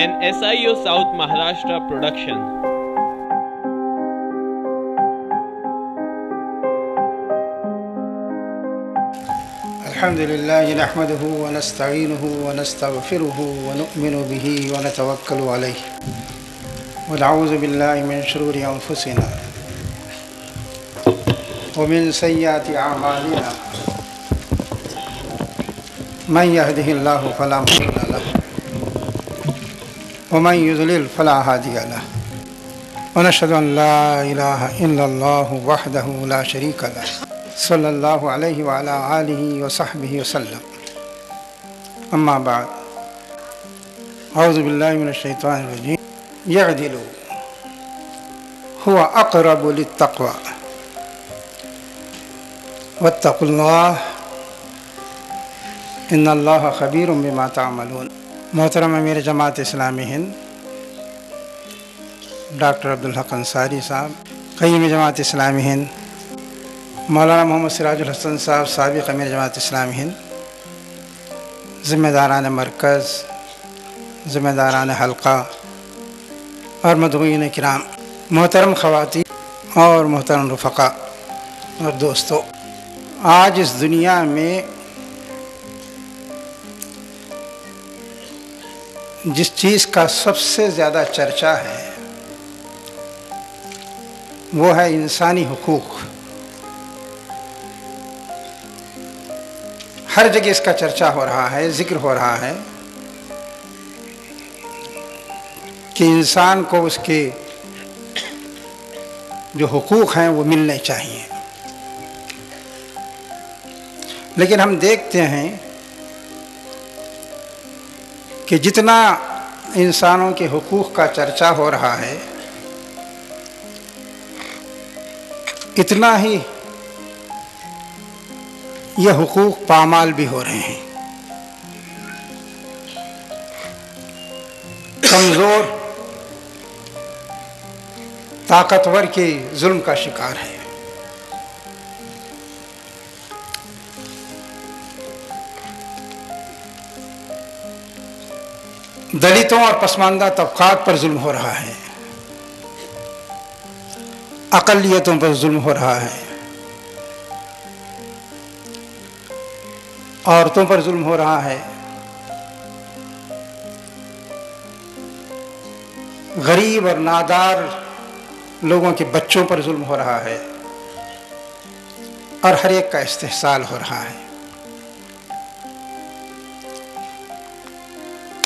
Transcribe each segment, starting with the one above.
An SIO South Maharashtra production. الحمد لله نحمده ونستعينه ونستغفره ونؤمن به ونتوكل عليه ونعوذ بالله من شرور أنفسنا ومن سيئات أعمالنا من يهده الله فلا مضل له ومن يضلل فلا هادي له ونشهد أن لا إله إلا الله وحده لا شريك له صلی اللہ علیہ وعلی آلہ وصحبہ وسلم اما بعد اعوذ باللہ من الشیطان الرجیم یعدلوا هو اقرب للتقوى واتقوا اللہ ان اللہ خبیر بما تعملون۔ محترم امیر جماعت اسلامی ہند ڈاکٹر عبدالحق انصاری صاحب، قیم جماعت اسلامی ہند مولانا محمد سراج الحسن صاحب، سابق امیر جماعت اسلامی ہند، ذمہ داران مرکز، ذمہ داران حلقہ اور مدعوین کرام، محترم خواتین اور محترم رفقا اور دوستو، آج اس دنیا میں جس چیز کا سب سے زیادہ چرچا ہے وہ ہے انسانی حقوق۔ ہر جگہ اس کا چرچا ہو رہا ہے، ذکر ہو رہا ہے کہ انسان کو اس کے جو حقوق ہیں وہ ملنے چاہیے، لیکن ہم دیکھتے ہیں کہ جتنا انسانوں کے حقوق کا چرچا ہو رہا ہے اتنا ہی یہ حقوق پامال بھی ہو رہے ہیں۔ کمزور طاقتور کے ظلم کا شکار ہے۔ دلتوں اور پسماندہ طبقات پر ظلم ہو رہا ہے، اقلیتوں پر ظلم ہو رہا ہے، عورتوں پر ظلم ہو رہا ہے، غریب اور نادار لوگوں کے بچوں پر ظلم ہو رہا ہے، اور ہر ایک کا استحصال ہو رہا ہے۔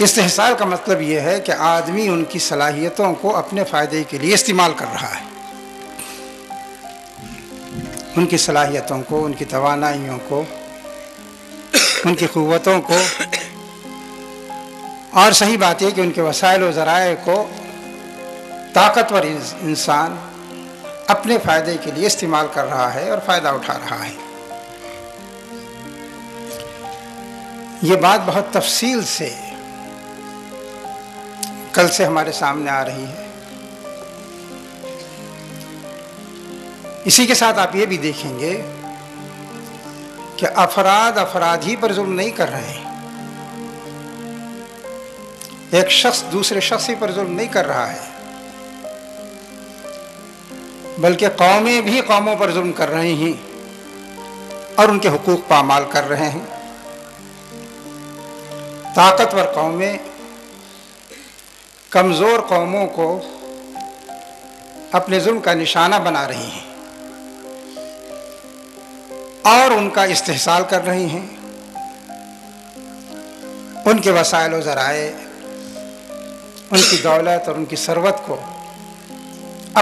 استحصال کا مطلب یہ ہے کہ آدمی ان کی صلاحیتوں کو اپنے فائدے کے لیے استعمال کر رہا ہے، ان کی صلاحیتوں کو، ان کی توانائیوں کو، ان کی قوتوں کو، اور صحیح بات یہ کہ ان کے وسائل و ذرائع کو طاقتور انسان اپنے فائدے کے لیے استعمال کر رہا ہے اور فائدہ اٹھا رہا ہے۔ یہ بات بہت تفصیل سے کل سے ہمارے سامنے آ رہی ہے۔ اسی کے ساتھ آپ یہ بھی دیکھیں گے کہ افراد ہی پر ظلم نہیں کر رہے ہیں، ایک شخص دوسرے شخص ہی پر ظلم نہیں کر رہا ہے، بلکہ قومیں بھی قوموں پر ظلم کر رہی ہیں اور ان کے حقوق پامال کر رہے ہیں۔ طاقتور قومیں کمزور قوموں کو اپنے ظلم کا نشانہ بنا رہی ہیں اور ان کا استحصال کر رہی ہیں، ان کے وسائل و ذرائع، ان کی دولت اور ان کی ثروت کو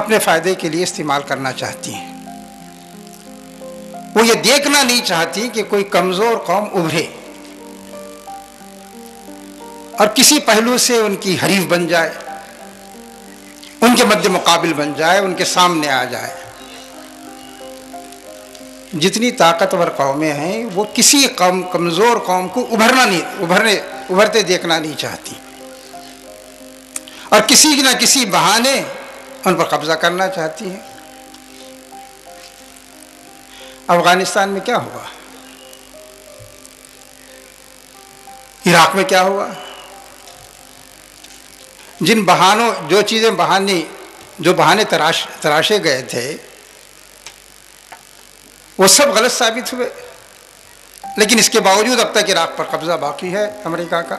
اپنے فائدے کے لیے استعمال کرنا چاہتی ہیں۔ وہ یہ دیکھنا نہیں چاہتی کہ کوئی کمزور قوم ابھرے اور کسی پہلو سے ان کی حریف بن جائے، ان کے مد مقابل بن جائے، ان کے سامنے آ جائے۔ جتنی طاقتور قومیں ہیں وہ کسی کمزور قوم کو ابھرتے دیکھنا نہیں چاہتی اور کسی نہ کسی بہانے ان پر قبضہ کرنا چاہتی ہیں۔ افغانستان میں کیا ہوا؟ عراق میں کیا ہوا؟ جن بہانوں جو بہانے تراشے گئے تھے وہ سب غلط ثابت ہوئے، لیکن اس کے باوجود اب تک عراق پر قبضہ باقی ہے امریکہ کا۔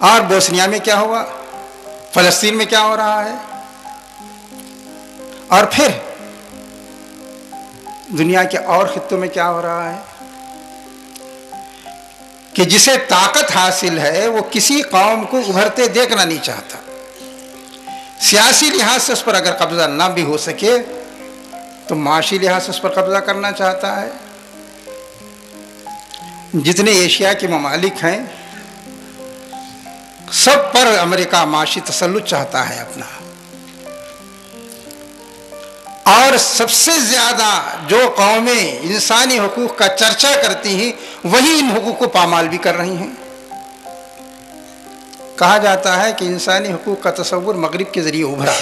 اور بوسنیا میں کیا ہوا، فلسطین میں کیا ہو رہا ہے، اور پھر دنیا کے اور خطوں میں کیا ہو رہا ہے، کہ جسے طاقت حاصل ہے وہ کسی قوم کو ابھرتے دیکھنا نہیں چاہتا۔ سیاسی لحاظ سے اس پر اگر قبضہ نہ بھی ہو سکے تو معاشی لحاظ سے اس پر قبضہ کرنا چاہتا ہے۔ جتنے ایشیا کے ممالک ہیں سب پر امریکہ معاشی تسلط چاہتا ہے اپنا، اور سب سے زیادہ جو قومیں انسانی حقوق کا چرچا کرتی ہیں وہی ان حقوق کو پامال بھی کر رہی ہیں۔ کہا جاتا ہے کہ انسانی حقوق کا تصور مغرب کے ذریعے ابھرا،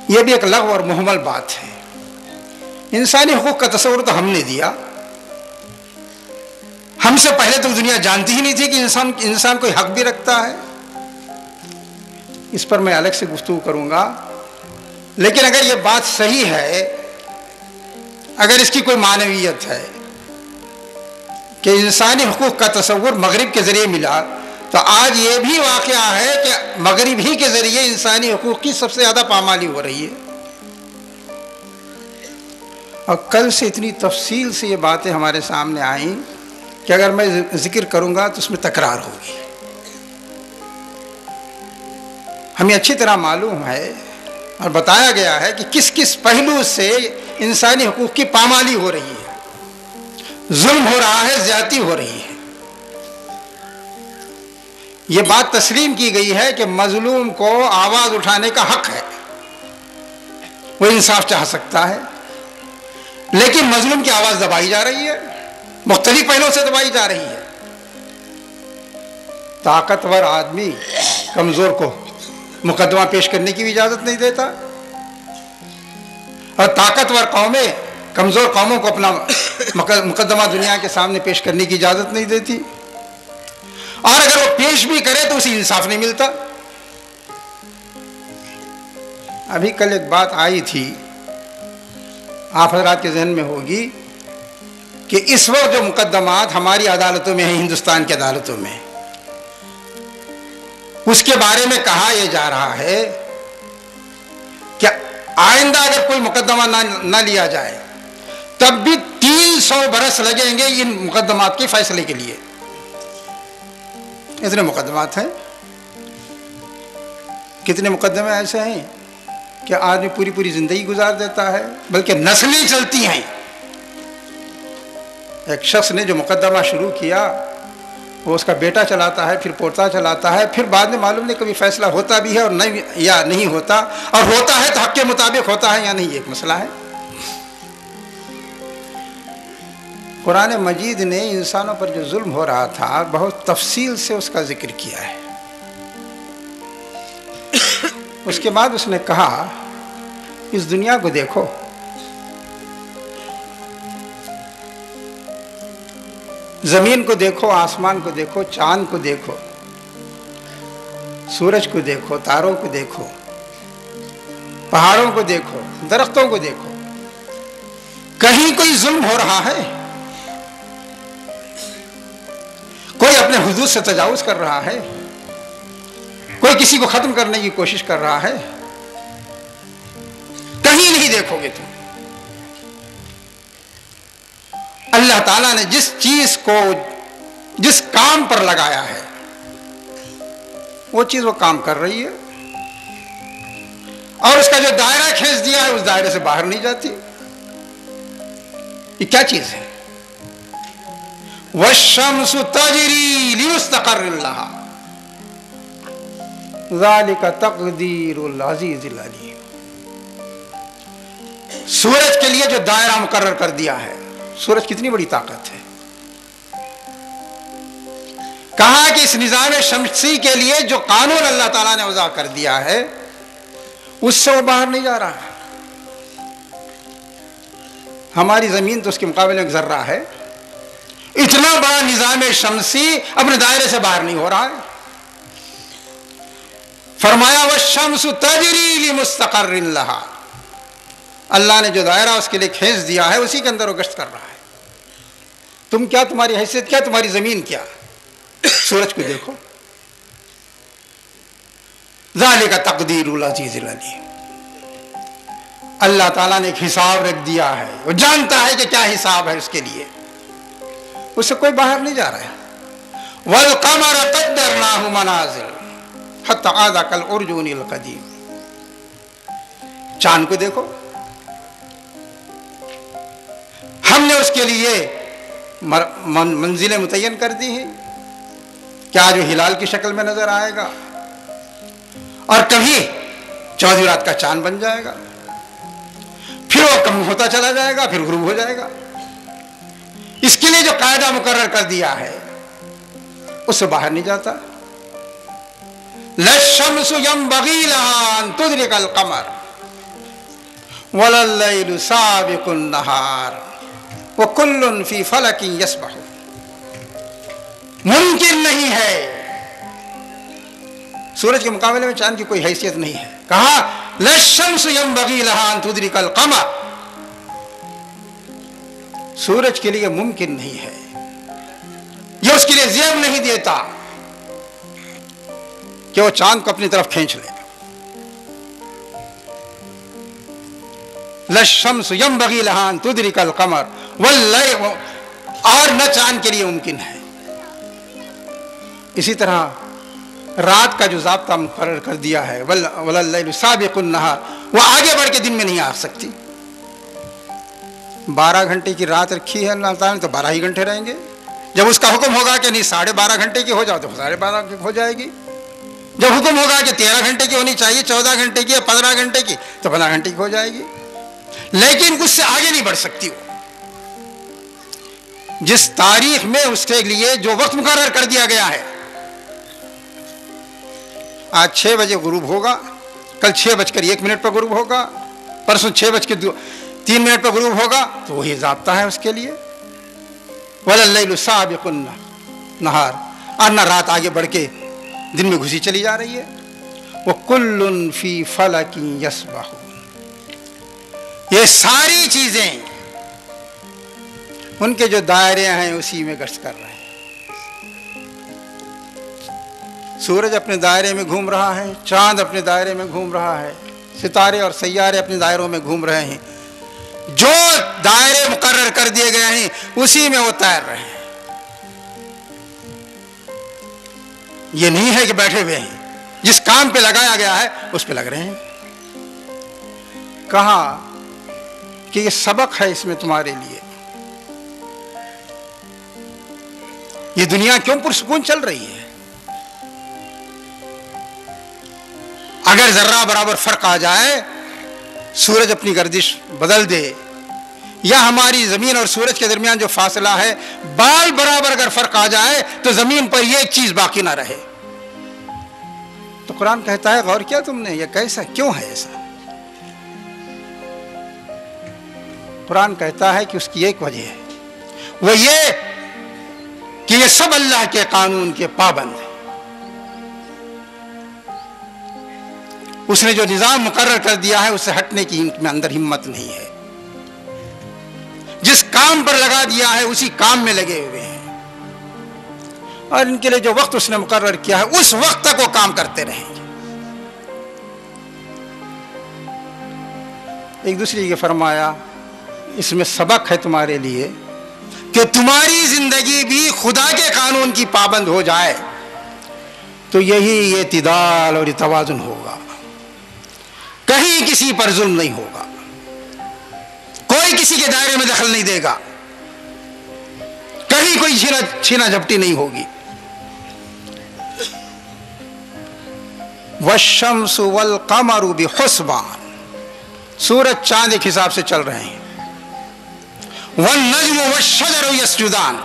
یہ بھی ایک لغو اور مہمل بات ہے۔ انسانی حقوق کا تصور تو ہم نے دیا، ہم سے پہلے تو دنیا جانتی ہی نہیں تھی کہ انسان کوئی حق بھی رکھتا ہے۔ اس پر میں الگ سے گفتگو کروں گا، لیکن اگر یہ بات صحیح ہے، اگر اس کی کوئی معنویت ہے کہ انسانی حقوق کا تصور مغرب کے ذریعے ملا، تو آج یہ بھی واقعہ ہے کہ مغرب ہی کے ذریعے انسانی حقوق کی سب سے زیادہ پامالی ہو رہی ہے۔ اور کل سے اتنی تفصیل سے یہ باتیں ہمارے سامنے آئیں کہ اگر میں ذکر کروں گا تو اس میں تکرار ہوگی۔ ہمیں اچھی طرح معلوم ہے اور بتایا گیا ہے کہ کس کس پہلو سے انسانی حقوق کی پامالی ہو رہی ہے، ظلم ہو رہا ہے، زیادتی ہو رہی ہے۔ یہ بات تسلیم کی گئی ہے کہ مظلوم کو آواز اٹھانے کا حق ہے، وہ انصاف چاہ سکتا ہے، لیکن مظلوم کی آواز دبائی جا رہی ہے، مختلف پہلوؤں سے دبائی جا رہی ہے۔ طاقتور آدمی کمزور کو مقدمہ پیش کرنے کی بھی اجازت نہیں دیتا، اور طاقتور قومیں کمزور قوموں کو اپنا مقدمہ دنیا کے سامنے پیش کرنے کی اجازت نہیں دیتی، اور اگر وہ پیش بھی کرے تو اسے انصاف نہیں ملتا۔ ابھی کل ایک بات آئی تھی، آپ حضرات کے ذہن میں ہوگی کہ اس وقت جو مقدمات ہماری عدالتوں میں ہیں، ہندوستان کی عدالتوں میں، اس کے بارے میں کہا یہ جا رہا ہے کہ آئندہ اگر کوئی مقدمہ نہ لیا جائے تب بھی 300 برس لگیں گے ان مقدمات کے فیصلے کے لیے۔ اتنے مقدمات ہیں، کتنے مقدمے ایسے ہیں کہ آدمی پوری پوری زندگی گزار دیتا ہے، بلکہ نسلیں چلتی ہیں۔ ایک شخص نے جو مقدمہ شروع کیا وہ اس کا بیٹا چلاتا ہے، پھر پوتا چلاتا ہے، پھر بعد میں معلوم نہیں کبھی فیصلہ ہوتا بھی ہے اور نہیں یا نہیں ہوتا، اور ہوتا ہے تو حق کے مطابق ہوتا ہے یا نہیں، یہ ایک مسئلہ ہے۔ قرآن مجید نے انسانوں پر جو ظلم ہو رہا تھا بہت تفصیل سے اس کا ذکر کیا ہے۔ اس کے بعد اس نے کہا اس دنیا کو دیکھو، زمین کو دیکھو، آسمان کو دیکھو، چاند کو دیکھو، سورج کو دیکھو، تاروں کو دیکھو، پہاڑوں کو دیکھو، درختوں کو دیکھو، کہیں کوئی ظلم ہو رہا ہے؟ کوئی اپنے حدود سے تجاوز کر رہا ہے؟ کوئی کسی کو ختم کرنے کی کوشش کر رہا ہے؟ کہیں نہیں دیکھو گے تم۔ اللہ تعالیٰ نے جس چیز کو جس کام پر لگایا ہے وہ چیز وہ کام کر رہی ہے، اور اس کا جو دائرہ کھینچ دیا ہے اس دائرے سے باہر نہیں جاتی۔ یہ کیا چیز ہے؟ وَالشَّمْسُ تَجْرِي لِمُسْتَقَرٍّ لَهَا ذَلِكَ تَقْدِيرُ الْعَزِيزِ الْعَلِيمِ۔ سورج کے لیے جو دائرہ مقرر کر دیا ہے، سورج کتنی بڑی طاقت ہے۔ کہا کہ اس نظام شمسی کے لیے جو قانون اللہ تعالیٰ نے وضع کر دیا ہے اس سے وہ باہر نہیں جا رہا ہے۔ ہماری زمین تو اس کے مقابلے میں ایک ذرہ ہے، اتنا بڑا نظام شمسی اپنے دائرے سے باہر نہیں ہو رہا ہے. فرمایا والشمس تجری لمستقر لہا، اللہ نے جو دائرہ اس کے لیے کھینچ دیا ہے اسی کے اندر وہ گشت کر رہا ہے. تم کیا، تمہاری حیثیت کیا، تمہاری زمین کیا؟ سورج کو دیکھو. ذالک تقدیر العزیز العلیم. اللہ تعالیٰ نے ایک حساب رکھ دیا ہے، وہ جانتا ہے کہ کیا حساب ہے اس کے لیے، اس سے کوئی باہر نہیں جا رہا ہے. والقمر قدرناہ منازل حتی عاد کالعرجون القدیم. چاند کو دیکھو، ہم نے اس کے لیے منزلیں متعین کر دی ہیں کیا جو ہلال کی شکل میں نظر آئے گا، اور کبھی 14 رات کا چاند بن جائے گا، پھر وہ کم ہوتا چلا جائے گا، پھر غروب ہو جائے گا. اس کے لیے جو قاعدہ مقرر کر دیا ہے اس سے باہر نہیں جاتا. للشمس ينبغي لها ان تدرك القمر ولا الليل سابق النهار وكل في فلك يسبح. ممکن نہیں ہے، سورج کے مقابلے میں چاند کی کوئی حیثیت نہیں ہے. کہا للشمس ينبغي لها ان تدرك القمر، سورج کے لیے ممکن نہیں ہے، یہ اس کے لیے زیب نہیں دیتا کہ وہ چاند کو اپنی طرف کھینچ لے. للشمس ينبغي لها ان تدرك القمر والليل، اور نہ چاند کے لیے ممکن ہے. اسی طرح رات کا جو ضابطہ مقرر کر دیا ہے واللیل سابق النہار، وہ آگے بڑھ کے دن میں نہیں آ سکتی. 12 گھنٹے کی رات رکھی ہے اللہ تعالیٰ نے تو 12 ہی گھنٹے رہیں گے. جب اس کا حکم ہوگا کہ نہیں 12.5 گھنٹے کی ہو جاؤ تو 12.5 کی ہو جائے گی. جب حکم ہوگا کہ 13 گھنٹے کی ہونی چاہیے، 14 گھنٹے کی، 15 گھنٹے کی، تو 15 گھنٹے کی ہو جائے گی. لیکن اس سے آگے نہیں بڑھ سکتی. وہ جس تاریخ میں اس کے لیے جو وقت مقرر کر دیا گیا ہے، آج 6 بجے غروب ہوگا، کل 6:01 پہ غروب ہوگا، پرسوں 6:03 پہ غروب ہوگا، تو وہی ضابطہ ہے اس کے لیے. وَلَلَّيْلُ سَابِقُ النَّهَارِ، اور نہ رات آگے بڑھ کے دن میں گھسی چلی جا رہی ہے. وَكُلٌّ فِي فَلَكٍ يَسْبَحُونَ. یہ ساری چیزیں ان کے جو دائرے ہیں اسی میں گشت کر رہے ہیں. سورج اپنے دائرے میں گھوم رہا ہے، چاند اپنے دائرے میں گھوم رہا ہے، ستارے اور سیارے اپنے دائروں میں گھوم رہے ہیں. جو دائرے مقرر کر دیے گئے ہیں اسی میں وہ تیر رہے ہیں. یہ نہیں ہے کہ بیٹھے ہوئے ہیں، جس کام پہ لگایا گیا ہے اس پہ لگ رہے ہیں. کہا کہ یہ سبق ہے اس میں تمہارے لیے. یہ دنیا کیوں پرسکون چل رہی ہے؟ اگر ذرہ برابر فرق آ جائے، سورج اپنی گردش بدل دے، یا ہماری زمین اور سورج کے درمیان جو فاصلہ ہے بال برابر اگر فرق آ جائے تو زمین پر یہ ایک چیز باقی نہ رہے. تو قرآن کہتا ہے غور کیا تم نے، یہ کیسا، کیوں ہے ایسا؟ قرآن کہتا ہے کہ اس کی ایک وجہ ہے، وہ یہ کہ یہ سب اللہ کے قانون کے پابند ہیں. اس نے جو نظام مقرر کر دیا ہے اس سے ہٹنے کی ان میں اندر ہمت نہیں ہے. جس کام پر لگا دیا ہے اسی کام میں لگے ہوئے ہیں، اور ان کے لیے جو وقت اس نے مقرر کیا ہے اس وقت تک وہ کام کرتے رہیں گے. ایک دوسرے یہ فرمایا اس میں سبق ہے تمہارے لیے کہ تمہاری زندگی بھی خدا کے قانون کی پابند ہو جائے تو یہی اعتدال اور توازن ہوگا. کہیں کسی پر ظلم نہیں ہوگا، کوئی کسی کے دائرے میں دخل نہیں دے گا، کہیں کوئی چھینا جھپٹی نہیں ہوگی. والشمس والقمر بحسبان، سورج چاند ایک حساب سے چل رہے ہیں. والنجم والشجر یسجدان،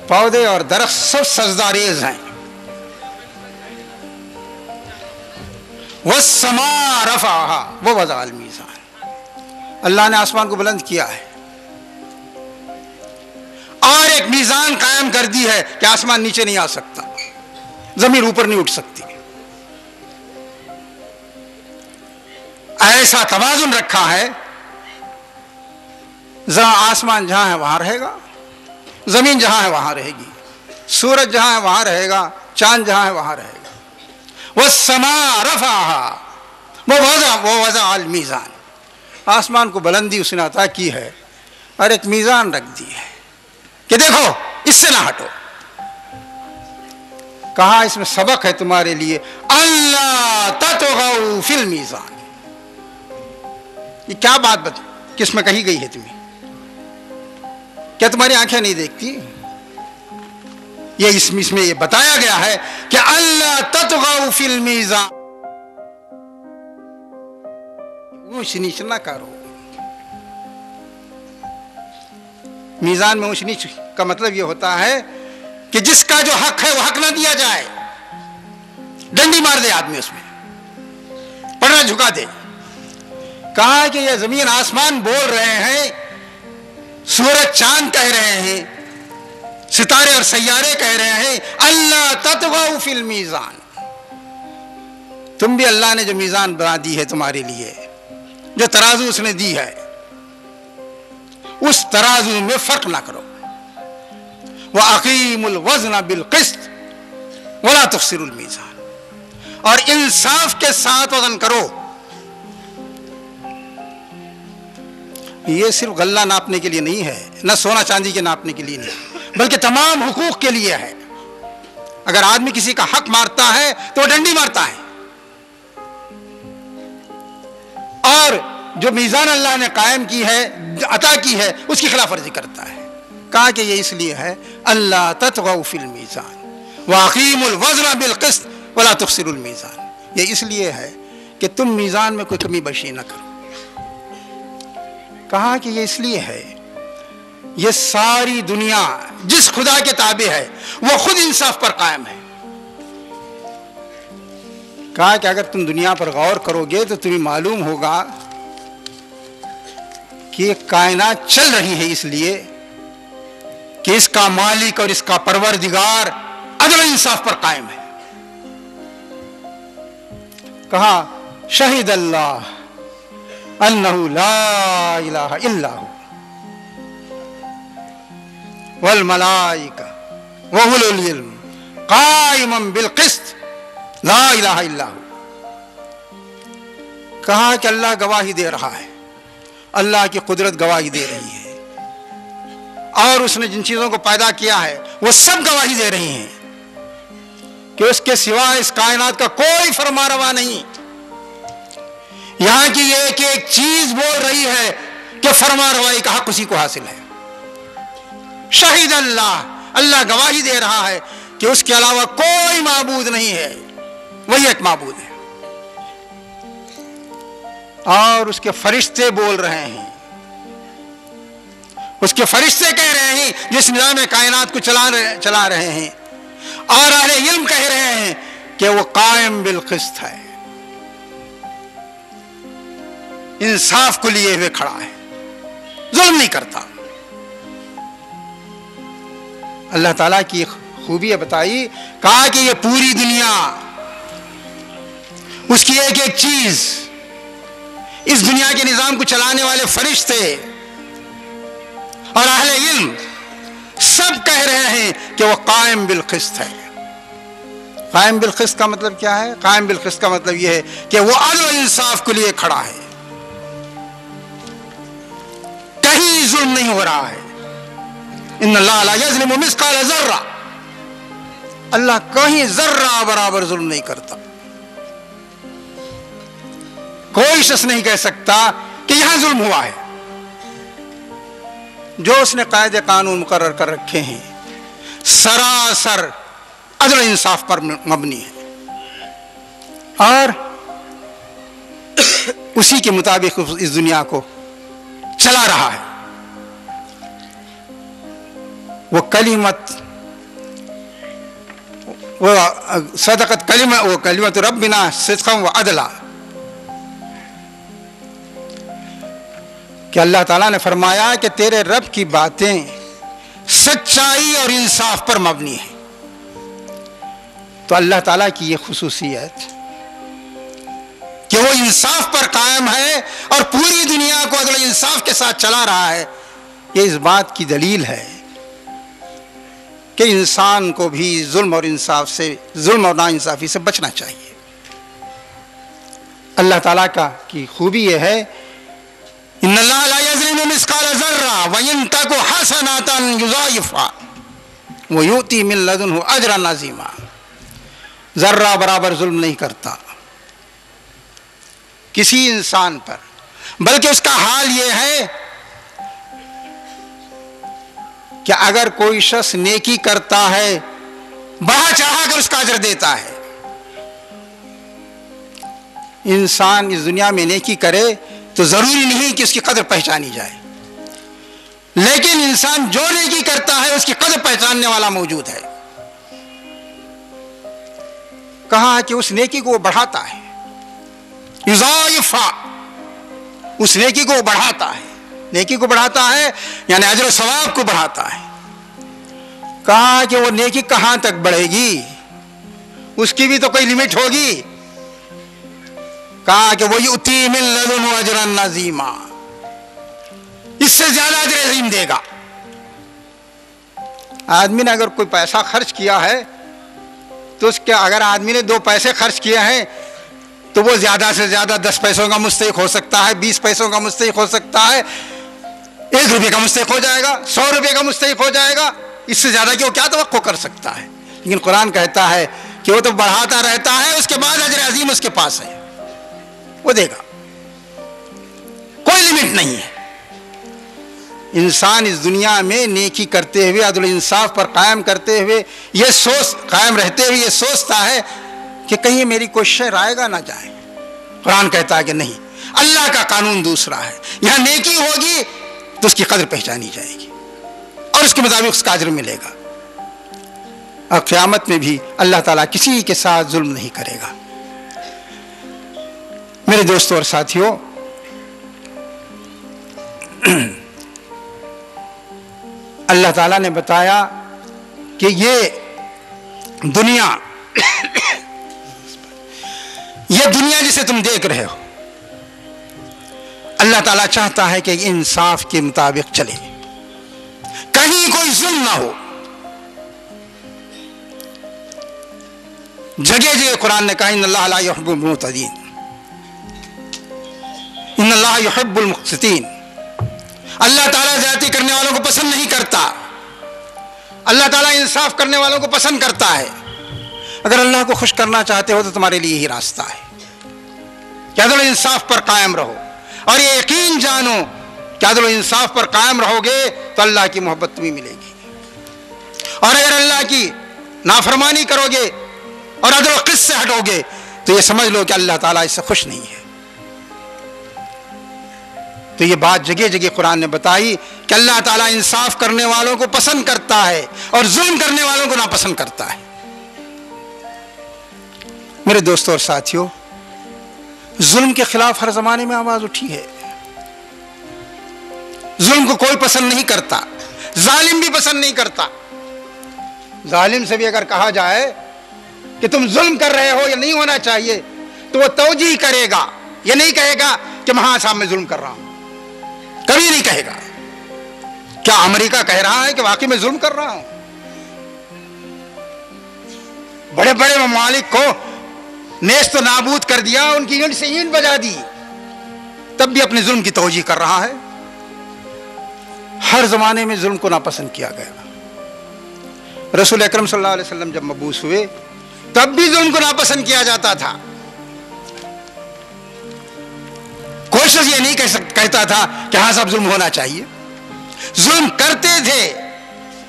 پودے اور درخت سب سجدہ ریز ہیں. والسماء رفعها ووضع الميزان، اللہ نے آسمان کو بلند کیا ہے اور ایک میزان قائم کر دی ہے کہ آسمان نیچے نہیں آ سکتا، زمین اوپر نہیں اٹھ سکتی. ایسا توازن رکھا ہے، آسمان جہاں ہے وہاں رہے گا، زمین جہاں ہے وہاں رہے گی، سورج جہاں ہے وہاں رہے گا، چاند جہاں ہے وہاں رہے گا. والسماء رفعها ووضع المیزان. آسمان کو بلندی اس نے عطا کی ہے اور ایک میزان رکھ دی ہے کہ دیکھو اس سے نہ ہٹو. کہا اس میں سبق ہے تمہارے لیے، اللہ تطغوا فی المیزان. یہ کیا بات کس میں کہی گئی ہے تمہیں؟ کیا تمہاری آنکھیں نہیں دیکھتی؟ یہ اس میں یہ بتایا گیا ہے کہ اللہ تطغوا فی المیزان، اونچ نیچ نہ کرو. میزان میں اونچ نیچ کا مطلب یہ ہوتا ہے کہ جس کا جو حق ہے وہ حق نہ دیا جائے. ڈنڈی مار دے آدمی، اس میں پڑھنا جھکا دے. کہا کہ یہ زمین آسمان بول رہے ہیں، سورج چاند کہہ رہے ہیں، ستارے اور سیارے کہہ رہے ہیں اللہ تطغوا فی المیزان. تم بھی اللہ نے جو میزان بنا دی ہے تمہارے لیے، جو ترازو اس نے دی ہے، اس ترازو میں فرق نہ کرو. وَأَقِيمُوا الْوَزْنَ بِالْقِسْطِ وَلَا تُخْسِرُوا الْمِيزَانَ. اور انصاف کے ساتھ وزن کرو. یہ صرف غلہ ناپنے کے لیے نہیں ہے، نہ سونا چاندی کے ناپنے کے لیے نہیں، بلکہ تمام حقوق کے لیے ہے. اگر آدمی کسی کا حق مارتا ہے تو وہ ڈنڈی مارتا ہے. اور جو میزان اللہ نے قائم کی ہے، عطا کی ہے، اس کی خلاف ورزی کرتا ہے. کہا کہ یہ اس لیے ہے اللہ تطغوا فی المیزان واقیموا الوزن بالقسط ولا تخسروا المیزان. یہ اس لیے ہے کہ تم میزان میں کوئی کمی بیشی نہ کرو. کہا کہ یہ اس لیے ہے، یہ ساری دنیا جس خدا کے تابع ہے وہ خود انصاف پر قائم ہے. کہا کہ اگر تم دنیا پر غور کرو گے تو تمہیں معلوم ہوگا کہ یہ کائنات چل رہی ہے اس لیے کہ اس کا مالک اور اس کا پروردگار عدل و انصاف پر قائم ہے. کہا شہید اللہ انہ لا الہ الا ہو والملائکہ وَأُولُو الْعِلْمِ قائما بالقسط لا الہ الا ہو. کہا کہ اللہ گواہی دے رہا ہے، اللہ کی قدرت گواہی دے رہی ہے، اور اس نے جن چیزوں کو پیدا کیا ہے وہ سب گواہی دے رہی ہیں کہ اس کے سوا اس کائنات کا کوئی فرما روا نہیں. یہاں کی ایک ایک چیز بول رہی ہے کہ فرما روائی کا حق اسی کو حاصل ہے. شہید اللہ، اللہ گواہی دے رہا ہے کہ اس کے علاوہ کوئی معبود نہیں ہے، وہی ایک معبود ہے. اور اس کے فرشتے بول رہے ہیں، اس کے فرشتے کہہ رہے ہیں جس نظام کائنات کو چلا رہے ہیں، اور اہل علم کہہ رہے ہیں کہ وہ قائم بالقسط ہے، انصاف کو لیے ہوئے کھڑا ہے، ظلم نہیں کرتا. اللہ تعالیٰ کی خوبی بتائی. کہا کہ یہ پوری دنیا، اس کی ایک ایک چیز، اس دنیا کے نظام کو چلانے والے فرشتے اور اہل علم سب کہہ رہے ہیں کہ وہ قائم بالقسط ہے. قائم بالقسط کا مطلب کیا ہے؟ قائم بالقسط کا مطلب یہ ہے کہ وہ عدل و انصاف کے لیے کھڑا ہے، کہیں ظلم نہیں ہو رہا ہے. ان اللہ لا یظلم مثقال ذرہ، اللہ کہیں ذرہ برابر ظلم نہیں کرتا. کوئی شخص نہیں کہہ سکتا کہ یہاں ظلم ہوا ہے. جو اس نے قاعدے قانون مقرر کر رکھے ہیں سراسر عدل و انصاف پر مبنی ہے، اور اسی کے مطابق اس دنیا کو چلا رہا ہے. وہ کلمت، وہ صدقت کلمہ، وہ کلمت ربنا صدقا و عدلا، کہ اللہ تعالیٰ نے فرمایا کہ تیرے رب کی باتیں سچائی اور انصاف پر مبنی ہے. تو اللہ تعالیٰ کی یہ خصوصیت کہ وہ انصاف پر قائم ہے اور پوری دنیا کو عدل و انصاف کے ساتھ چلا رہا ہے، یہ اس بات کی دلیل ہے کہ انسان کو بھی ظلم اور ناانصافی سے بچنا چاہیے. اللہ تعالیٰ کی خوبی یہ ہے، ان اللہ لا یظلم مثقال ذرہ وان تک حسنۃ یضاعفھا ویؤتی من لدنہ اجرا عظیما. ذرہ برابر ظلم نہیں کرتا کسی انسان پر، بلکہ اس کا حال یہ ہے کہ اگر کوئی شخص نیکی کرتا ہے بڑھا چڑھا کر اس کا اجر دیتا ہے. انسان اس دنیا میں نیکی کرے تو ضروری نہیں کہ اس کی قدر پہچانی جائے، لیکن انسان جو نیکی کرتا ہے اس کی قدر پہچاننے والا موجود ہے. کہا کہ اس نیکی کو وہ بڑھاتا ہے، یضاعفھا، اس نیکی کو وہ بڑھاتا ہے. نیکی کو بڑھاتا ہے یعنی اجر و ثواب کو بڑھاتا ہے. کہا کہ وہ نیکی کہاں تک بڑھے گی، اس کی بھی تو کوئی لمٹ ہوگی. کہا کہ وہ یؤتی من لدنہ اجرا عظیما، اس سے زیادہ اجر عظیم دے گا. آدمی نے اگر کوئی پیسہ خرچ کیا ہے تو اس کے اگر آدمی نے 2 پیسے خرچ کیے ہیں تو وہ زیادہ سے زیادہ 10 پیسوں کا مستحق ہو سکتا ہے، 20 پیسوں کا مستحق ہو سکتا ہے، 1 روپے کا مستحق ہو جائے گا، 100 روپے کا مستحق ہو جائے گا. اس سے زیادہ کہ وہ کیا توقع کر سکتا ہے. لیکن قرآن کہتا ہے کہ وہ تو بڑھاتا رہتا ہے، اس کے بعد اجر عظیم اس کے پاس ہے، وہ دے گا، کوئی لمٹ نہیں ہے. انسان اس دنیا میں نیکی کرتے ہوئے عدل و انصاف پر قائم کرتے ہوئے قائم رہتے ہوئے یہ سوچتا ہے کہ کہیں میری کوئی شے رائے گا نہ جائے. قرآن کہتا ہے کہ نہیں، اللہ کا قانون دوسرا ہے. یہاں نیکی ہوگی تو اس کی قدر پہچانی جائے گی اور اس کے مطابق اس کا اجر ملے گا. اور قیامت میں بھی اللہ تعالیٰ کسی کے ساتھ ظلم نہیں کرے گا. میرے دوستوں اور ساتھیوں، اللہ تعالیٰ نے بتایا کہ یہ دنیا جسے تم دیکھ رہے ہو، اللہ تعالیٰ چاہتا ہے کہ انصاف کے مطابق چلے، کہیں کوئی ظلم نہ ہو. جگہ جگہ قرآن نے کہا ان اللہ لا يحب المعتدین، ان اللہ يحب المقسطین. اللہ تعالیٰ زیادتی کرنے والوں کو پسند نہیں کرتا، اللہ تعالیٰ انصاف کرنے والوں کو پسند کرتا ہے. اگر اللہ کو خوش کرنا چاہتے ہو تو تمہارے لیے یہی راستہ ہے کہ عدل و انصاف پر قائم رہو، اور یہ یقین جانو کہ عدل و انصاف پر قائم رہو گے تو اللہ کی محبت تمہیں ملے گی. اور اگر اللہ کی نافرمانی کرو گے اور عدل و قسط سے ہٹو گے تو یہ سمجھ لو کہ اللہ تعالیٰ اس سے خوش نہیں ہے. تو یہ بات جگہ جگہ قرآن نے بتائی کہ اللہ تعالیٰ انصاف کرنے والوں کو پسند کرتا ہے اور ظلم کرنے والوں کو ناپسند کرتا ہے. میرے دوستوں اور ساتھیوں، ظلم کے خلاف ہر زمانے میں آواز اٹھی ہے. ظلم کو کوئی پسند نہیں کرتا، ظالم بھی پسند نہیں کرتا. ظالم سے بھی اگر کہا جائے کہ تم ظلم کر رہے ہو یا نہیں ہونا چاہیے تو وہ توجیہ کرے گا، یہ نہیں کہے گا کہ ہاں صاحب میں ظلم کر رہا ہوں، کبھی نہیں کہے گا. کیا امریکہ کہہ رہا ہے کہ واقعی میں ظلم کر رہا ہوں؟ بڑے بڑے ممالک کو نیست و نابود کر دیا، ان کی اینٹ سے اینٹ بجا دی، تب بھی اپنے ظلم کی توجیہ کر رہا ہے. ہر زمانے میں ظلم کو ناپسند کیا گیا. رسول اکرم صلی اللہ علیہ وسلم جب مبعوث ہوئے تب بھی ظلم کو ناپسند کیا جاتا تھا. کوئی شخص یہ نہیں کہتا تھا کہ ہاں صاحب ظلم ہونا چاہیے. ظلم کرتے تھے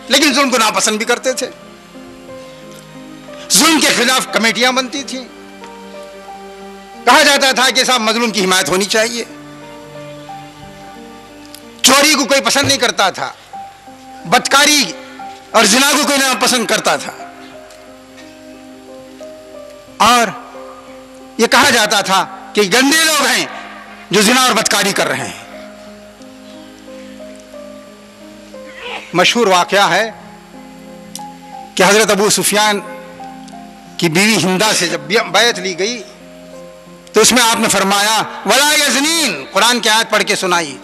لیکن ظلم کو ناپسند بھی کرتے تھے. ظلم کے خلاف کمیٹیاں بنتی تھیں، کہا جاتا تھا کہ صاحب مظلوم کی حمایت ہونی چاہیے. چوری کو کوئی پسند نہیں کرتا تھا، بدکاری اور زنا کو کوئی نہ پسند کرتا تھا، اور یہ کہا جاتا تھا کہ گندے لوگ ہیں جو زنا اور بدکاری کر رہے ہیں. مشہور واقعہ ہے کہ حضرت ابو سفیان کی بیوی ہندا سے جب بیعت لی گئی تو اس میں آپ نے فرمایا ولا یزنین، قرآن کی آیت پڑھ کے سنائی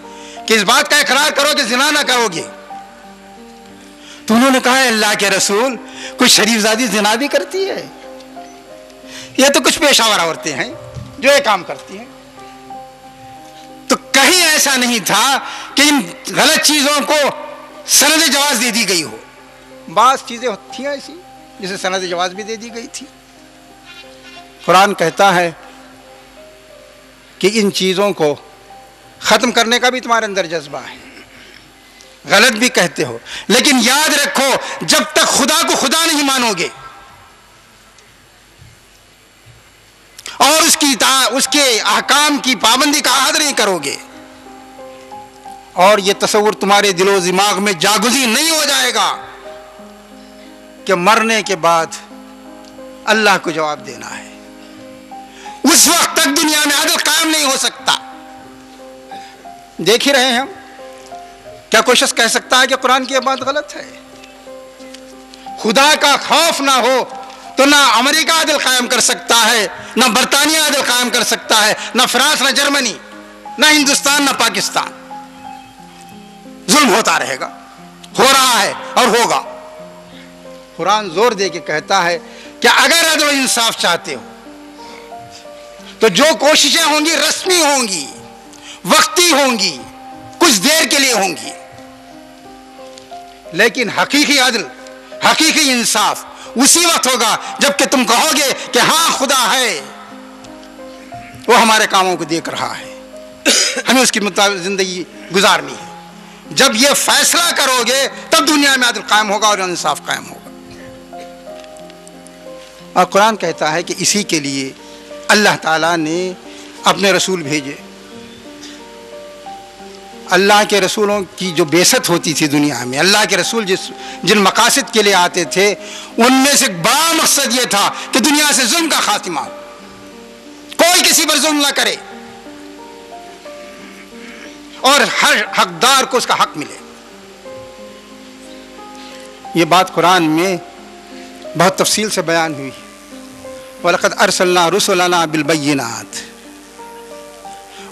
کہ اس بات کا اقرار کرو کہ زنا نہ کرو گے. تو انہوں نے کہا اللہ کے رسول، کچھ شریف زادی زنا بھی کرتی ہے؟ یہ تو کچھ پیشہ ور عورتیں ہیں جو یہ کام کرتی ہیں. تو کہیں ایسا نہیں تھا کہ ان غلط چیزوں کو سند جواز دے دی گئی ہو. بعض چیزیں ہوتی ہیں ایسی جسے سند جواز بھی دے دی گئی تھی. قرآن کہتا ہے کہ ان چیزوں کو ختم کرنے کا بھی تمہارے اندر جذبہ ہے، غلط بھی کہتے ہو، لیکن یاد رکھو جب تک خدا کو خدا نہیں مانو گے اور اس کے احکام کی پابندی کا عہد نہیں کرو گے اور یہ تصور تمہارے دل و دماغ میں جاگزین نہیں ہو جائے گا کہ مرنے کے بعد اللہ کو جواب دینا ہے، اس وقت تک دنیا میں عدل قائم نہیں ہو سکتا. دیکھ ہی رہے ہیں ہم، کیا کوئی شخص کہہ سکتا ہے کہ قرآن کی یہ بات غلط ہے؟ خدا کا خوف نہ ہو تو نہ امریکہ عدل قائم کر سکتا ہے، نہ برطانیہ عدل قائم کر سکتا ہے، نہ فرانس، نہ جرمنی، نہ ہندوستان، نہ پاکستان. ظلم ہوتا رہے گا، ہو رہا ہے اور ہوگا. قرآن زور دے کے کہتا ہے کہ اگر عدل و انصاف چاہتے ہو تو جو کوششیں ہوں گی رسمی ہوں گی، وقتی ہوں گی، کچھ دیر کے لیے ہوں گی، لیکن حقیقی عدل، حقیقی انصاف اسی وقت ہوگا جب کہ تم کہو گے کہ ہاں خدا ہے، وہ ہمارے کاموں کو دیکھ رہا ہے، ہمیں اس کے مطابق زندگی گزارنی ہے. جب یہ فیصلہ کرو گے تب دنیا میں عدل قائم ہوگا اور انصاف قائم ہوگا. اور قرآن کہتا ہے کہ اسی کے لیے اللہ تعالیٰ نے اپنے رسول بھیجے. اللہ کے رسولوں کی جو بعثت ہوتی تھی دنیا میں، اللہ کے رسول جن مقاصد کے لیے آتے تھے ان میں سے بڑا مقصد یہ تھا کہ دنیا سے ظلم کا خاتمہ ہو، کوئی کسی پر ظلم نہ کرے اور ہر حقدار کو اس کا حق ملے. یہ بات قرآن میں بہت تفصیل سے بیان ہوئی. وَلَقَدْ أَرْسَلْنَا رُسُلَنَا بِالْبَيِّنَاتِ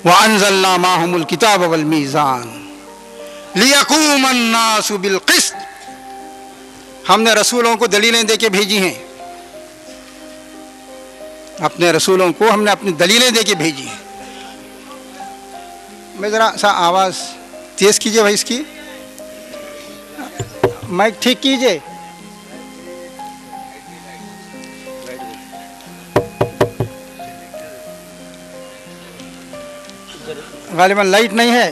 وَأَنزَلْنَا مَعَهُمُ الْكِتَابَ وَالْمِيزَانَ لِيَقُومَ النَّاسُ بِالْقِسْطِ. ہم نے رسولوں کو دلیلیں دے کے بھیجی ہیں، اپنے رسولوں کو ہم نے اپنی دلیلیں دے کے بھیجی ہیں. میں ذرا سا آواز تیز کیجئے بھائی، اس کی مائک ٹھیک کیجئے. غالباً لائٹ نہیں ہے.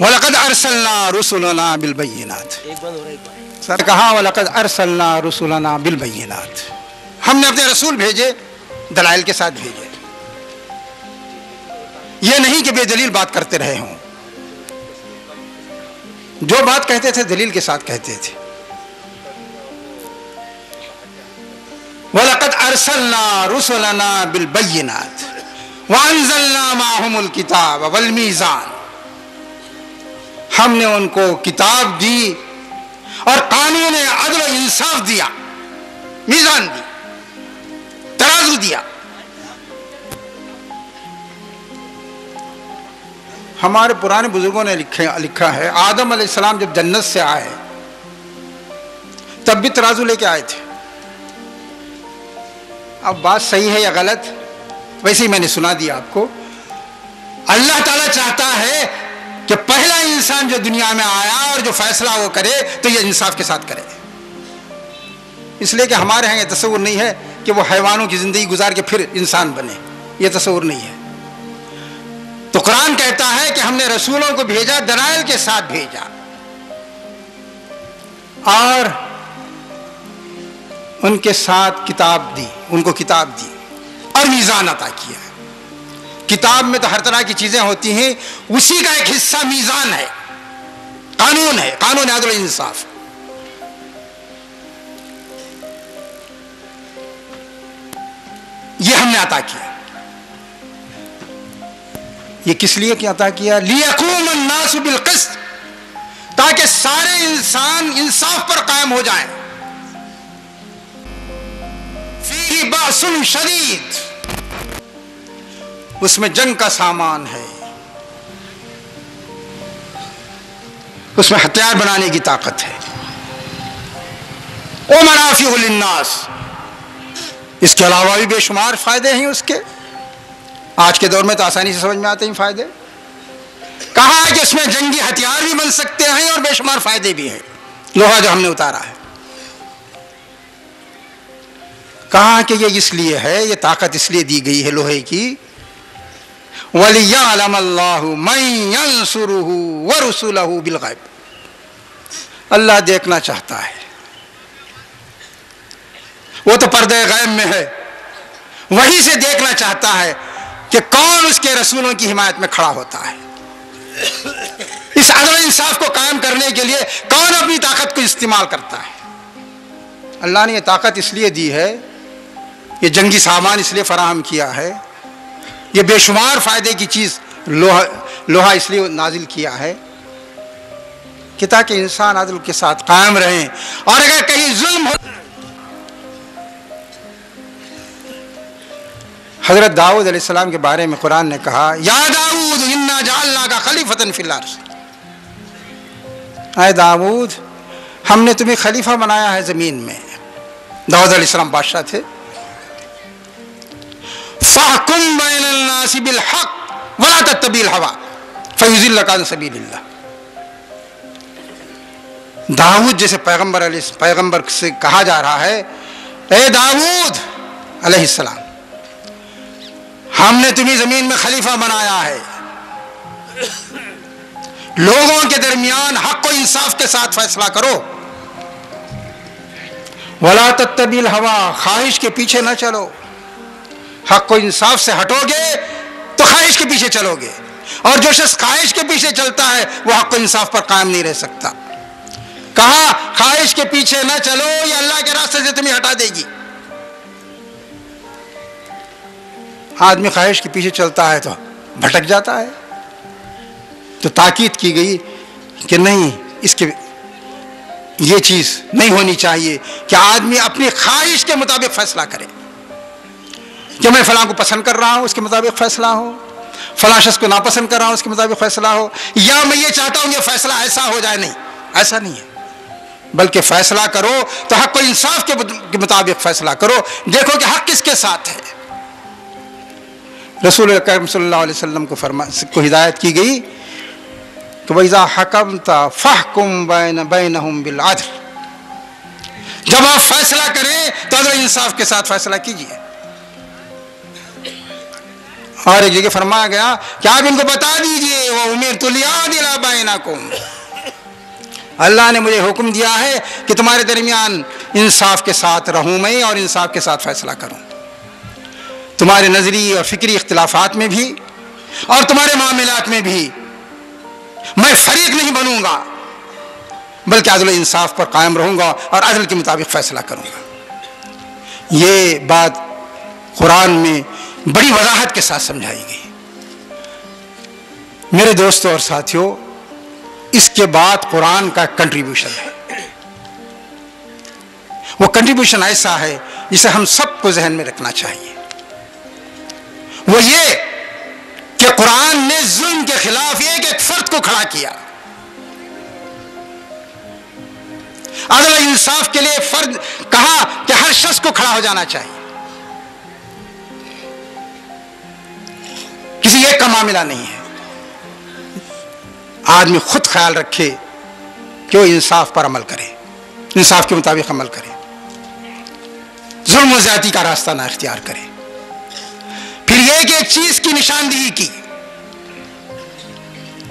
وَلَقَدْ أَرْسَلْنَا رُسُلَنَا بِالْبَيِّنَاتِ. سر کہا وَلَقَدْ أَرْسَلْنَا رُسُلَنَا بِالْبَيِّنَاتِ، ہم نے اپنے رسول بھیجے دلائل کے ساتھ بھیجے. یہ نہیں کہ بے دلیل بات کرتے رہے ہوں، جو بات کہتے تھے دلیل کے ساتھ کہتے تھے. وَلَقَدْ أَرْسَلْنَا رُسُلَنَا بِالْبَيِّنَاتِ وَأَنزَلْنَا مَعَهُمُ الْكِتَابَ وَالْمِيزَانَ. ہم نے ان کو کتاب دی اور قانون عدل و انصاف دیا، میزان دی، ترازو دیا. ہمارے پرانے بزرگوں نے لکھا ہے آدم علیہ السلام جب جنت سے آئے تب بھی ترازو لے کے آئے تھے. اب بات صحیح ہے یا غلط ویسے ہی میں نے سنا دیا آپ کو. اللہ تعالیٰ چاہتا ہے کہ پہلا انسان جو دنیا میں آیا اور جو فیصلہ وہ کرے تو یہ انصاف کے ساتھ کرے. اس لیے کہ ہمارے ہاں یہ تصور نہیں ہے کہ وہ حیوانوں کی زندگی گزار کے پھر انسان بنے، یہ تصور نہیں ہے. تو قرآن کہتا ہے کہ ہم نے رسولوں کو بھیجا، دلائل کے ساتھ بھیجا، اور ان کے ساتھ کتاب دی، ان کو کتاب دی اور میزان عطا کیا. کتاب میں تو ہر طرح کی چیزیں ہوتی ہیں، اسی کا ایک حصہ میزان ہے، قانون ہے، قانون عدل و انصاف. نے عطا کیا. یہ کس لیے کیا عطا کیا؟ لِيَقُومَ النَّاسُ بِالْقِسْطِ، تاکہ سارے انسان انصاف پر قائم ہو جائیں. فِيهِ بَأْسٌ شَدِيدٌ، اس میں جنگ کا سامان ہے، اس میں ہتھیار بنانے کی طاقت ہے. وَمَنَافِعُ لِلنَّاسِ، اس کے علاوہ بھی بے شمار فائدے ہیں اس کے. آج کے دور میں تو آسانی سے سمجھ میں آتے ہیں فائدے. کہا ہے کہ اس میں جنگی ہتھیار بھی بن سکتے ہیں اور بے شمار فائدے بھی ہیں. لوہا جو ہم نے اتارا ہے، کہا کہ یہ اس لیے ہے، یہ طاقت اس لیے دی گئی ہے لوہے کی. وَلِيَعْلَمَ اللَّهُ مَن يَنْصُرُهُ وَرُسُلَهُ بِالْغَيْبِ، اللہ دیکھنا چاہتا ہے، وہ تو پردے غیب میں ہے، وہی سے دیکھنا چاہتا ہے کہ کون اس کے رسولوں کی حمایت میں کھڑا ہوتا ہے. اس عدل انصاف کو قائم کرنے کے لیے کون اپنی طاقت کو استعمال کرتا ہے. اللہ نے یہ طاقت اس لیے دی ہے، یہ جنگی سامان اس لیے فراہم کیا ہے، یہ بے شمار فائدے کی چیز لوہا اس لیے نازل کیا ہے کہ تاکہ انسان عدل کے ساتھ قائم رہیں. اور اگر کہیں ظلم ہو، حضرت داؤد علیہ السلام کے بارے میں قرآن نے کہا یا داؤد انا جعلناک خلیفۃ فی الارض، اے داؤد ہم نے تمہیں خلیفہ بنایا ہے زمین میں. داؤد علیہ السلام بادشاہ تھے. فاحکم بین الناس بالحق ولا تتبع الهوى فیضلک عن سبیل اللہ. داؤد جیسے پیغمبر سے کہا جا رہا ہے، اے داؤد علیہ السلام ہم نے تمہیں زمین میں خلیفہ بنایا ہے، لوگوں کے درمیان حق و انصاف کے ساتھ فیصلہ کرو. ولا تتبع الهوى، خواہش کے پیچھے نہ چلو. حق و انصاف سے ہٹو گے تو خواہش کے پیچھے چلو گے، اور جو شخص خواہش کے پیچھے چلتا ہے وہ حق و انصاف پر قائم نہیں رہ سکتا. کہا خواہش کے پیچھے نہ چلو، یہ اللہ کے راستے سے تمہیں ہٹا دے گی. آدمی خواہش کے پیچھے چلتا ہے تو بھٹک جاتا ہے. تو تاکید کی گئی کہ نہیں، اس کے یہ چیز نہیں ہونی چاہیے کہ آدمی اپنی خواہش کے مطابق فیصلہ کرے کہ میں فلاں کو پسند کر رہا ہوں اس کے مطابق فیصلہ ہو، فلاں شخص کو ناپسند کر رہا ہوں اس کے مطابق فیصلہ ہو، یا میں یہ چاہتا ہوں کہ فیصلہ ایسا ہو جائے. نہیں، ایسا نہیں ہے، بلکہ فیصلہ کرو تو حق و انصاف کے مطابق فیصلہ کرو. دیکھو کہ حق کس کے ساتھ ہے. رسول اکرم صلی اللہ علیہ وسلم کو ہدایت کی گئی کہ وَإِذَا حَكَمْتَ فَاحْكُمْ بَيْنَهُمْ بِالْعَدْلِ، جب آپ فیصلہ کریں تو عدل انصاف کے ساتھ فیصلہ کیجیے. اور ایک جگہ فرمایا گیا کہ آپ ان کو بتا دیجئے وَأُمِرْتُ لِأَعْدِلَ بَيْنَكُمْ، اللہ نے مجھے حکم دیا ہے کہ تمہارے درمیان انصاف کے ساتھ رہوں میں اور انصاف کے ساتھ فیصلہ کروں. تمہارے نظری اور فکری اختلافات میں بھی اور تمہارے معاملات میں بھی میں فریق نہیں بنوں گا، بلکہ عدل و انصاف پر قائم رہوں گا اور عدل کے مطابق فیصلہ کروں گا. یہ بات قرآن میں بڑی وضاحت کے ساتھ سمجھائی گئی. میرے دوستوں اور ساتھیوں، اس کے بعد قرآن کا کنٹریبیوشن ہے. وہ کنٹریبیوشن ایسا ہے جسے ہم سب کو ذہن میں رکھنا چاہیے. وہ یہ کہ قرآن نے ظلم کے خلاف ایک فرد کو کھڑا کیا. عدل و انصاف کے لیے فرد کہا کہ ہر شخص کو کھڑا ہو جانا چاہیے. کسی ایک کا معاملہ نہیں ہے. آدمی خود خیال رکھے کہ وہ انصاف پر عمل کرے، انصاف کے مطابق عمل کرے، ظلم و زیادتی کا راستہ نہ اختیار کرے. پھر یہ کہ ایک چیز کی نشاندہی کی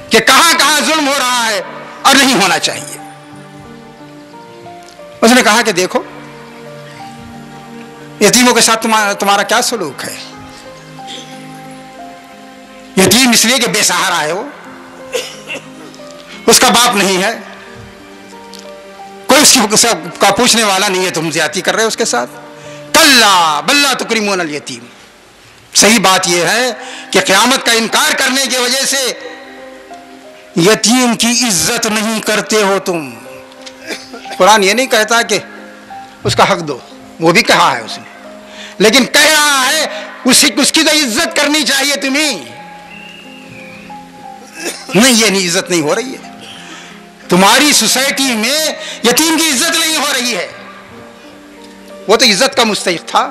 کہ کہاں کہاں ظلم ہو رہا ہے اور نہیں ہونا چاہیے. اس نے کہا کہ دیکھو یتیموں کے ساتھ تمہارا کیا سلوک ہے. یتیم اس لیے کہ بے سہارا ہے، وہ اس کا باپ نہیں ہے، کوئی اس کا پوچھنے والا نہیں ہے، تم زیادتی کر رہے ہو اس کے ساتھ. کلا بل لا تکرمون الیتیم، صحیح بات یہ ہے کہ قیامت کا انکار کرنے کی وجہ سے یتیم کی عزت نہیں کرتے ہو تم. قرآن یہ نہیں کہتا کہ اس کا حق دو، وہ بھی کہا ہے اس نے، لیکن کہہ رہا ہے اس کی تو عزت کرنی چاہیے تمہیں. نہیں، یہ نہیں، عزت نہیں ہو رہی ہے تمہاری سوسائٹی میں. یتیم کی عزت نہیں ہو رہی ہے. وہ تو عزت کا مستحق تھا،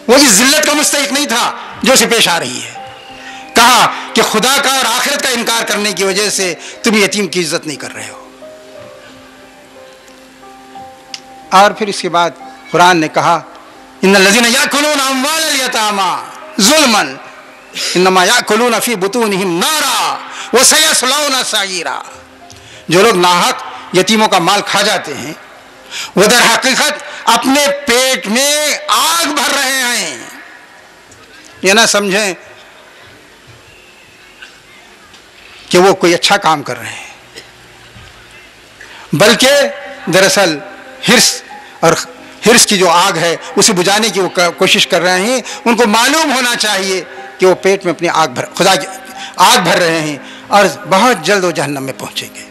وہ اس ذلت کا مستحق نہیں تھا جو اسے پیش آ رہی ہے. کہا کہ خدا کا اور آخرت کا انکار کرنے کی وجہ سے تم یتیم کی عزت نہیں کر رہے ہو. اور پھر اس کے بعد قرآن نے کہا ان الذین یاکلون اموال الیتامی ظلما انما یاکلون فی بطونہم نارا وسیصلون سعیرا. جو لوگ ناحق یتیموں کا مال کھا جاتے ہیں وہ در حقیقت اپنے پیٹ میں آگ بھر رہے ہیں. یہ نہ سمجھیں کہ وہ کوئی اچھا کام کر رہے ہیں، بلکہ دراصل ہرس کی جو آگ ہے اسے بجھانے کی وہ کوشش کر رہے ہیں. ان کو معلوم ہونا چاہیے کہ وہ پیٹ میں اپنی خدا کی آگ بھر رہے ہیں اور بہت جلد وہ جہنم میں پہنچیں گے.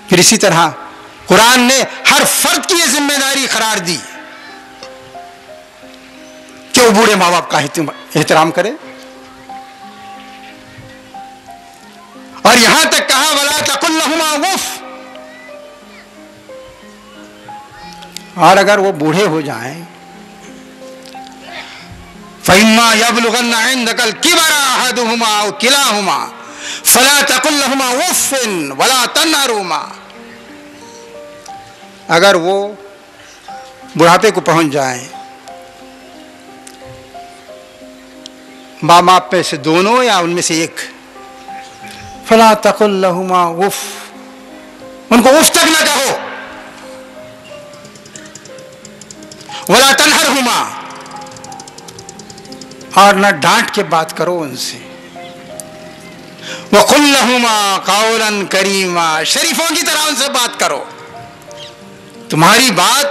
پھر اسی طرح قرآن نے ہر فرد کی یہ ذمہ داری قرار دی کہ وہ بوڑھے ماں باپ کا احترام کرے، اور یہاں تک کہا وَلَا تَقُلْ لَهُمَا اُفٍّ. اور اگر وہ بوڑھے ہو جائیں فَإِمَّا يَبْلُغَنَّ عِندَكَ الْكِبَرَ أَحَدُهُمَا أَوْ كِلَاهُمَا فَلَا تَقُلْ لَهُمَا اُفٍّ وَلَا تَنْهَرْهُمَا. اگر وہ بڑھاپے کو پہنچ جائیں، ماں باپ میں سے دونوں یا ان میں سے ایک، فلا تقل لهما اف، ان کو اف تک نہ کہو، ولا تنہرهما، اور نہ ڈانٹ کے بات کرو ان سے. وقل لهما قولا کریما، شریفوں کی طرح ان سے بات کرو، تمہاری بات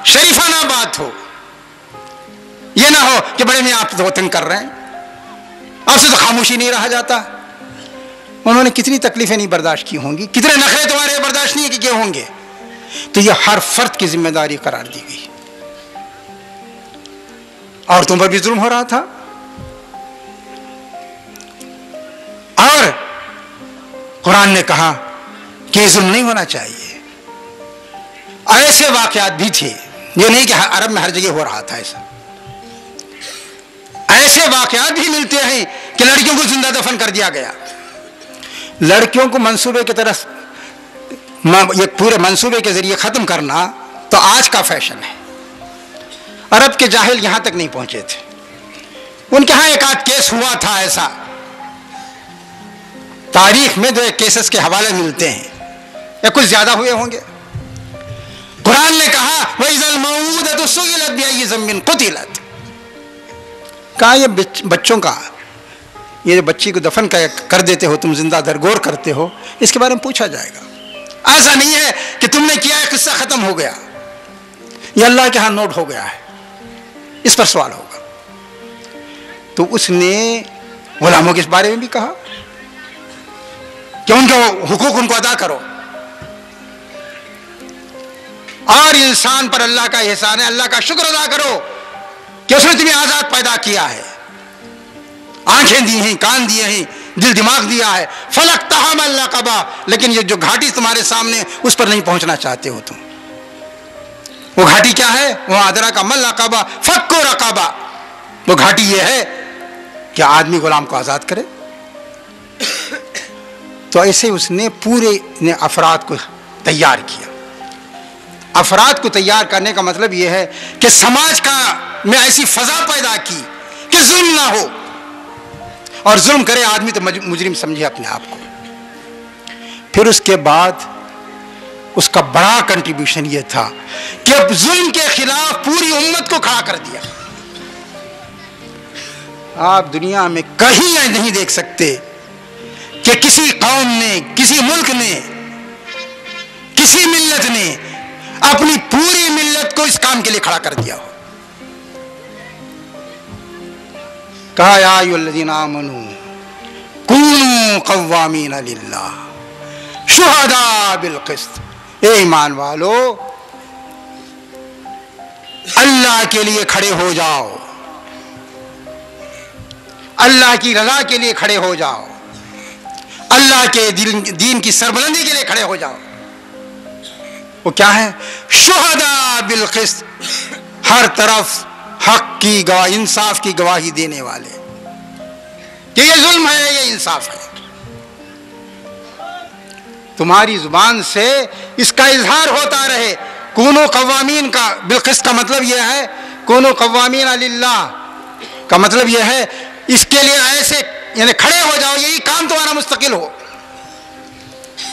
شریفانہ بات ہو. یہ نہ ہو کہ بڑے میں آپ تو تنگ کر رہے ہیں، آپ سے تو خاموشی نہیں رہا جاتا. انہوں نے کتنی تکلیفیں نہیں برداشت کی ہوں گی، کتنے نخرے تمہارے برداشت نہیں کیے ہوں گے. تو یہ ہر فرد کی ذمہ داری قرار دی گئی. عورتوں پر بھی ظلم ہو رہا تھا، اور قرآن نے کہا کہ یہ ظلم نہیں ہونا چاہیے. ایسے واقعات بھی تھے، یہ نہیں کہ عرب میں ہر جگہ ہو رہا تھا ایسا. ایسے واقعات بھی ملتے ہیں کہ لڑکیوں کو زندہ دفن کر دیا گیا. لڑکیوں کو منصوبے کی طرف، یہ پورے منصوبے کے ذریعے ختم کرنا تو آج کا فیشن ہے. عرب کے جاہل یہاں تک نہیں پہنچے تھے. ان کے ہاں ایک آدھ کیس ہوا تھا ایسا، تاریخ میں دو ایک کیسز کے حوالے ملتے ہیں، یا کچھ زیادہ ہوئے ہوں گے. قرآن نے کہا وَإِذَا الْمَوْءُودَةُ سُئِلَتْ بِأَيِّ ذَنبٍ قُتِلَتْ. کہا یہ بچوں کا، یہ جو بچی کو دفن کر دیتے ہو تم، زندہ درگور کرتے ہو، اس کے بارے میں پوچھا جائے گا. ایسا نہیں ہے کہ تم نے کیا ہے قصہ ختم ہو گیا، یہ اللہ کے ہاں نوٹ ہو گیا ہے، اس پر سوال ہوگا. تو اس نے غلاموں کے بارے میں بھی کہا کہ ان کے حقوق ان کو ادا کرو. اور انسان پر اللہ کا احسان ہے، اللہ کا شکر ادا کرو کہ اس نے تمہیں آزاد پیدا کیا ہے، آنکھیں دی ہیں، کان دیے ہیں، دل دماغ دیا ہے. فَلَقْتَحَمَ الْعَقَبَةَ، لیکن یہ جو گھاٹی تمہارے سامنے اس پر نہیں پہنچنا چاہتے ہو تم. وہ گھاٹی کیا ہے؟ وہ أَدْرَكَ مَا الْعَقَبَةُ فَكُّ رَقَبَةٍ. وہ گھاٹی یہ ہے کہ آدمی غلام کو آزاد کرے. تو ایسے اس نے پورے افراد کو تیار کیا. افراد کو تیار کرنے کا مطلب یہ ہے کہ سماج میں ایسی فضا پیدا کی کہ ظلم نہ ہو، اور ظلم کرے آدمی تو مجرم سمجھے اپنے آپ کو. پھر اس کے بعد اس کا بڑا کنٹریبیوشن یہ تھا کہ اب ظلم کے خلاف پوری امت کو کھڑا کر دیا. آپ دنیا میں کہیں نہیں دیکھ سکتے کہ کسی قوم نے، کسی ملک نے، کسی ملت نے اپنی پوری ملت کو اس کام کے لیے کھڑا کر دیا ہو. کہا یا ایھا الذین آمنوا کونوا قوامین للہ شہداء بالقسط، اے ایمان والو اللہ کے لیے کھڑے ہو جاؤ، اللہ کی رضا کے لیے کھڑے ہو جاؤ، اللہ کے دین کی سربلندی کے لیے کھڑے ہو جاؤ۔ وہ کیا ہے؟ شہداء بالقسط، ہر طرف حق کی گواہی، انصاف کی گواہی دینے والے کہ یہ ظلم ہے، یہ انصاف ہے۔ تمہاری زبان سے اس کا اظہار ہوتا رہے۔ کونوا قوامین کا بالقسط کا مطلب یہ ہے، کونوا قوامین للہ کا مطلب یہ ہے اس کے لیے ایسے یعنی کھڑے ہو جاؤ، یہی کام تمہارا مستقل ہو،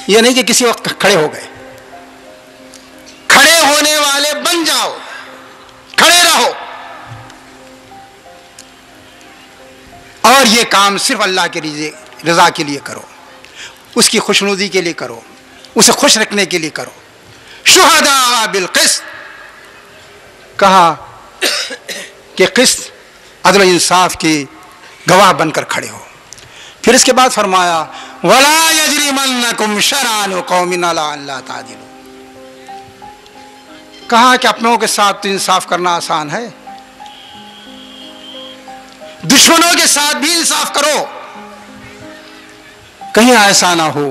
یہ نہیں کہ کسی وقت کھڑے ہو گئے، کھڑے ہونے والے بن جاؤ، کھڑے رہو، اور یہ کام صرف اللہ کے رضا کے لیے کرو، اس کی خوشنودی کے لیے کرو، اسے خوش رکھنے کے لیے کرو۔ شہداء بالقسط، کہا کہ قسط عدل و انصاف کی گواہ بن کر کھڑے ہو۔ پھر اس کے بعد فرمایا وَلَا يَجْرِمَنَّكُمْ شَنَآنُ قَوْمٍ عَلَىٰ أَلَّا تَعْدِلُوا، کہا کہ اپنوں کے ساتھ تو انصاف کرنا آسان ہے، دشمنوں کے ساتھ بھی انصاف کرو، کہیں ایسا نہ ہو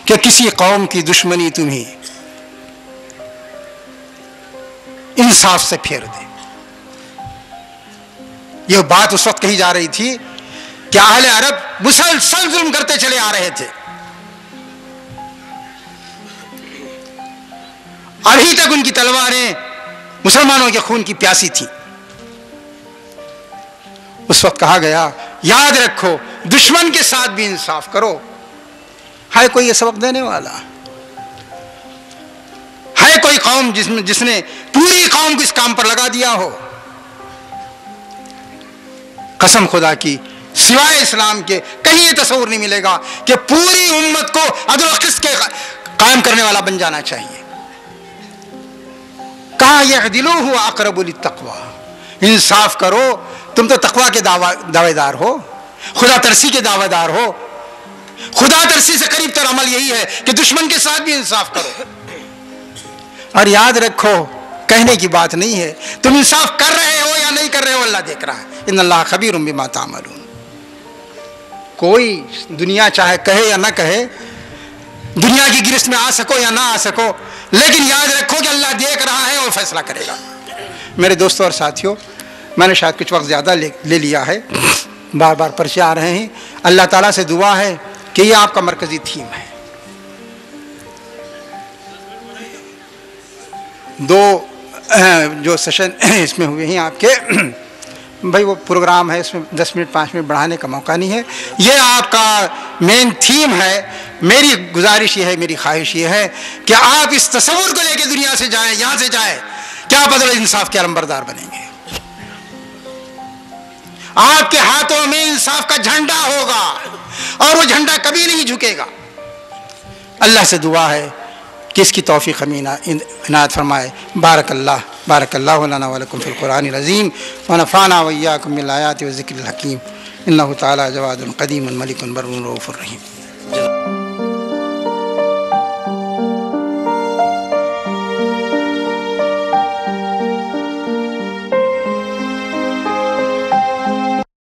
کہ کسی قوم کی دشمنی تمہیں انصاف سے پھیر دے۔ یہ بات اس وقت کہی جا رہی تھی کہ اہل عرب مسلسل ظلم کرتے چلے آ رہے تھے، ابھی تک ان کی تلواریں مسلمانوں کے خون کی پیاسی تھی۔ اس وقت کہا گیا یاد رکھو دشمن کے ساتھ بھی انصاف کرو۔ ہے کوئی یہ سبق دینے والا؟ ہے کوئی قوم جس نے پوری قوم کو اس کام پر لگا دیا ہو؟ قسم خدا کی سوائے اسلام کے کہیں یہ تصور نہیں ملے گا کہ پوری امت کو عدل و قسط کے قائم کرنے والا بن جانا چاہیے۔ کہا یعدلوا اقرب للتقوی، انصاف کرو، تم تو تقوی کے دعوے دار ہو، خدا ترسی کے دعوے دار ہو۔ خدا ترسی سے قریب تر عمل یہی ہے کہ دشمن کے ساتھ بھی انصاف کرو، اور یاد رکھو کہنے کی بات نہیں ہے، تم انصاف کر رہے ہو یا نہیں کر رہے ہو اللہ دیکھ رہا ہے۔ ان اللہ خبیر بما تعملون۔ کوئی دنیا چاہے کہے یا نہ کہے، دنیا کی گرفت میں آ سکو یا نہ آ سکو، لیکن یاد رکھو کہ اللہ دیکھ رہا ہے اور فیصلہ کرے گا۔ میرے دوستوں اور ساتھیوں، میں نے شاید کچھ وقت زیادہ لے لیا ہے، بار بار پرچے آ رہے ہیں۔ اللہ تعالیٰ سے دعا ہے کہ یہ آپ کا مرکزی تھیم ہے۔ دو جو سیشن اس میں ہوئے ہیں آپ کے، بھائی وہ پروگرام ہے، اس میں 10 منٹ 5 منٹ بڑھانے کا موقع نہیں ہے، یہ آپ کا مین تھیم ہے۔ میری گزارش یہ ہے، میری خواہش یہ ہے کہ آپ اس تصور کو لے کے دنیا سے جائیں، یہاں سے جائیں کہ آپ عدل و انصاف کے علمبردار بنیں گے۔ آپ کے ہاتھوں میں انصاف کا جھنڈا ہوگا اور وہ جھنڈا کبھی نہیں جھکے گا۔ اللہ سے دعا ہے کہ اس کی توفیق ہمیں عنایت فرمائے۔ بارک اللہ لنا ولکم فی القرآن العظیم ونفعنا وإیاکم بالآیات والذکر الحکیم، انہ تعالی جواد قدیم ملک بر رؤوف رحیم۔